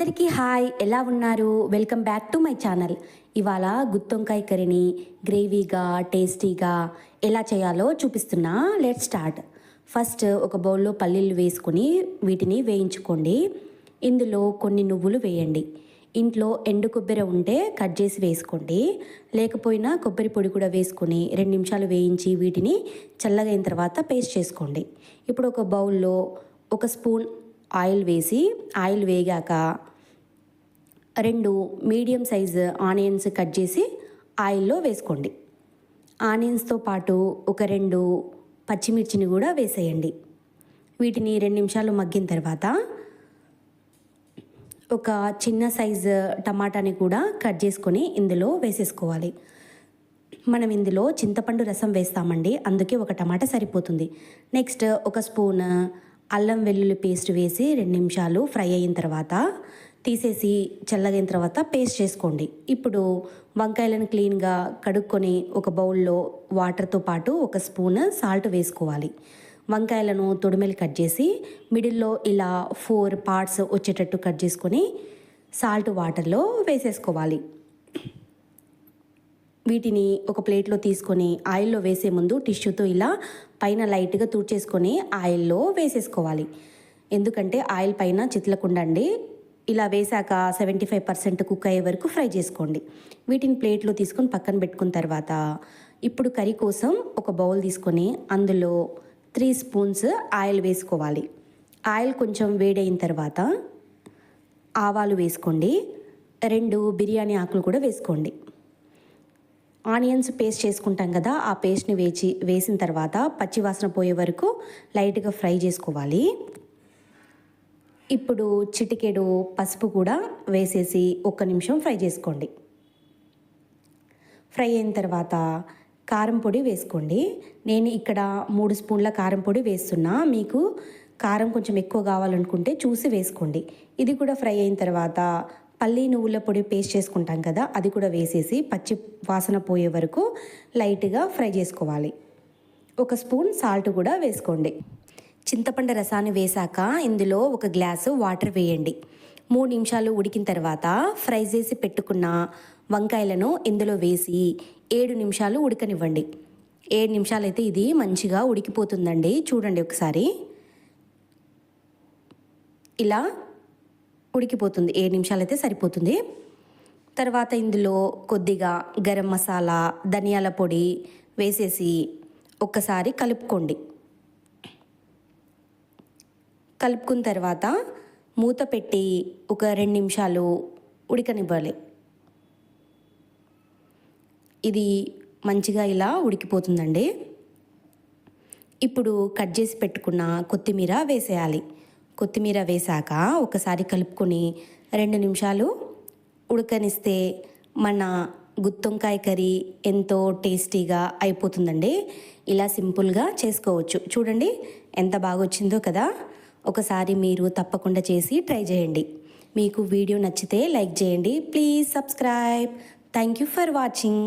అందరికీ హాయ్, ఎలా ఉన్నారు? Welcome back to my channel. ఇవాళ గుత్తొంకాయ కర్రీని గ్రేవీగా టేస్టీగా ఎలా చేయాలో చూపిస్తున్నా. Let's start. ఫస్ట్ ఒక బౌల్లో పల్లీలు వేసుకొని వీటిని వేయించుకోండి. ఇందులో కొన్ని నువ్వులు వేయండి. ఇంట్లో ఎండు కొబ్బరి ఉంటే కట్ చేసి వేసుకోండి, లేకపోయినా కొబ్బరి పొడి కూడా వేసుకొని 2 నిమిషాలు వేయించి వీటిని చల్లగైన తర్వాత పేస్ట్ చేసుకోండి. ఇప్పుడు ఒక బౌల్లో 1 స్పూన్ ఆయిల్ వేసి, ఆయిల్ వేగాక 2 మీడియం సైజు ఆనియన్స్ కట్ చేసి ఆయిల్లో వేసుకోండి. ఆనియన్స్తో పాటు ఒక 2 పచ్చిమిర్చిని కూడా వేసేయండి. వీటిని 2 నిమిషాలు మగ్గిన తర్వాత ఒక చిన్న సైజు టమాటాని కూడా కట్ చేసుకొని ఇందులో వేసేసుకోవాలి. మనం ఇందులో చింతపండు రసం వేస్తామండి, అందుకే ఒక టమాటా సరిపోతుంది. నెక్స్ట్ 1 స్పూన్ అల్లం వెల్లుల్లి పేస్ట్ వేసి 2 నిమిషాలు ఫ్రై అయిన తర్వాత తీసేసి చల్లగైన తర్వాత పేస్ట్ చేసుకోండి. ఇప్పుడు వంకాయలను క్లీన్గా కడుక్కొని ఒక బౌల్లో వాటర్తో పాటు 1 స్పూన్ సాల్ట్ వేసుకోవాలి. వంకాయలను తొడిమెలు కట్ చేసి మిడిల్లో ఇలా 4 పార్ట్స్ వచ్చేటట్టు కట్ చేసుకొని సాల్ట్ వాటర్లో వేసేసుకోవాలి. వీటిని ఒక ప్లేట్లో తీసుకొని ఆయిల్లో వేసే ముందు టిష్యూతో ఇలా పైన లైట్గా తుడిచేసుకొని ఆయిల్లో వేసేసుకోవాలి. ఎందుకంటే ఆయిల్ పైన చిట్లకుండా అండి. ఇలా వేసాక 75% కుక్ అయ్యే వరకు ఫ్రై చేసుకోండి. వీటిని ప్లేట్లో తీసుకొని పక్కన పెట్టుకున్న తర్వాత ఇప్పుడు కర్రీ కోసం ఒక బౌల్ తీసుకొని అందులో 3 స్పూన్స్ ఆయిల్ వేసుకోవాలి. ఆయిల్ కొంచెం వేడైన తర్వాత ఆవాలు వేసుకోండి. 2 బిర్యానీ ఆకులు కూడా వేసుకోండి. ఆనియన్స్ పేస్ట్ చేసుకుంటాం కదా, ఆ పేస్ట్ని వేసిన తర్వాత పచ్చివాసన పోయే వరకు లైట్గా ఫ్రై చేసుకోవాలి. ఇప్పుడు చిటికెడు పసుపు కూడా వేసేసి 1 నిమిషం ఫ్రై చేసుకోండి. ఫ్రై అయిన తర్వాత కారం పొడి వేసుకోండి. నేను ఇక్కడ 3 స్పూన్ల కారం పొడి వేస్తున్నా. మీకు కారం కొంచెం ఎక్కువ కావాలనుకుంటే చూసి వేసుకోండి. ఇది కూడా ఫ్రై అయిన తర్వాత పల్లి నువ్వుల పొడి పేస్ట్ చేసుకుంటాం కదా, అది కూడా వేసేసి పచ్చి వాసన పోయే వరకు లైట్గా ఫ్రై చేసుకోవాలి. 1 స్పూన్ సాల్ట్ కూడా వేసుకోండి. చింతపండు రసాన్ని వేసాక ఇందులో 1 గ్లాసు వాటర్ వేయండి. 3 నిమిషాలు ఉడికిన తర్వాత ఫ్రై చేసి పెట్టుకున్న వంకాయలను ఇందులో వేసి 7 నిమిషాలు ఉడకనివ్వండి. 7 నిమిషాలు అయితే ఇది మంచిగా ఉడికిపోతుందండి. చూడండి ఒకసారి, ఇలా ఉడికిపోతుంది. 7 నిమిషాలు అయితే సరిపోతుంది. తర్వాత ఇందులో కొద్దిగా గరం మసాలా, ధనియాల పొడి వేసేసి ఒక్కసారి కలుపుకోండి. కలుపుకున్న తర్వాత మూత పెట్టి ఒక 2 నిమిషాలు ఉడకనివ్వాలి. ఇది మంచిగా ఇలా ఉడికిపోతుందండి. ఇప్పుడు కట్ చేసి పెట్టుకున్న కొత్తిమీర వేసేయాలి. కొత్తిమీర వేసాక ఒకసారి కలుపుకొని 2 నిమిషాలు ఉడకనిస్తే మన గుత్తొంకాయ కర్రీ ఎంతో టేస్టీగా అయిపోతుందండి. ఇలా సింపుల్గా చేసుకోవచ్చు. చూడండి ఎంత బాగా వచ్చిందో కదా. ఒకసారి మీరు తప్పకుండా చేసి ట్రై చేయండి. మీకు వీడియో నచ్చితే లైక్ చేయండి. Please subscribe. Thank you for watching.